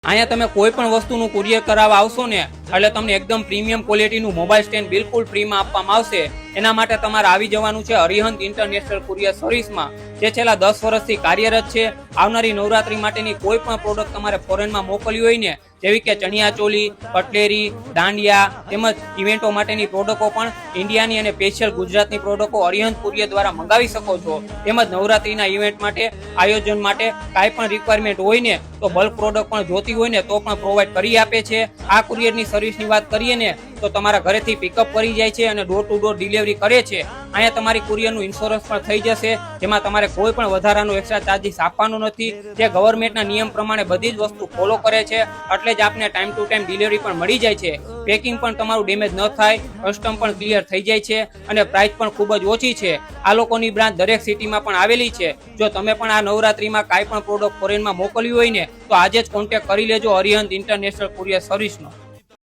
અહીંયા તમે કોઈ પણ વસ્તુનું કુરિયર કરાવવા આવશો ને એટલે તમને એકદમ પ્રીમિયમ ક્વોલિટીનું મોબાઈલ સ્ટેન્ડ બિલકુલ ફ્રીમાં આપવામાં આવશે। એના માટે તમારે આવી જવાનું છે અરિહંત ઇન્ટરનેશનલ કુરિયર સર્વિસમાં, જે છેલ્લા 10 વર્ષથી કાર્યરત છે। આવનારી નવરાત્રી માટેની કોઈ પણ પ્રોડક્ટ તમારે ફોરેનમાં મોકલવી હોય ને, જેવી કે ચણિયા ચોલી, કટલેરી, દાંડિયા તેમજ ઇવેન્ટો માટેની પ્રોડક્ટો પણ ઇન્ડિયાની અને સ્પેશિયલ ગુજરાતની પ્રોડક્ટો અરિહંત કુરિયર દ્વારા મંગાવી શકો છો। તેમજ નવરાત્રીના ઇવેન્ટ માટે, આયોજન માટે કાંઈ પણ રિક્વાયરમેન્ટ હોય ને તો બલ્ક પ્રોડક્ટ પણ જોતી હોય ને તો પણ પ્રોવાઈડ કરી આપે છે। આ કુરિયરની સર્વિસની વાત કરીએ ને તો તમારા ઘરેથી પિકઅપ કરી જાય છે અને ડોર ટુ ડોર ડિલિવરી કરે છે। અહીંયા તમારી કુરિયરનું ઇન્સ્યોરન્સ પણ થઈ જશે, જેમાં તમારે કોઈ પણ વધારાનો એક્સ્ટ્રા ચાર્જિસ આપવાનો નથી, જે ગવર્મેન્ટના નિયમ પ્રમાણે બધી જ વસ્તુ ફોલો કરે છે। એટલે જ આપને ટાઈમ ટુ ટાઈમ ડિલિવરી પણ મળી જાય છે। પેકિંગ પણ તમારું ડેમેજ ન થાય, કસ્ટમ પણ ક્લિયર થઈ જાય છે અને પ્રાઇસ પણ ખૂબ જ ઓછી છે। આ લોકોની બ્રાન્ચ દરેક સિટીમાં પણ આવેલી છે। જો તમે પણ આ નવરાત્રીમાં કાંઈ પણ પ્રોડક્ટ ફોરેનમાં મોકલવી હોય ને તો આજે જ કોન્ટેક્ટ કરી લેજો અરિહંત ઇન્ટરનેશનલ કુરિયર સર્વિસનો।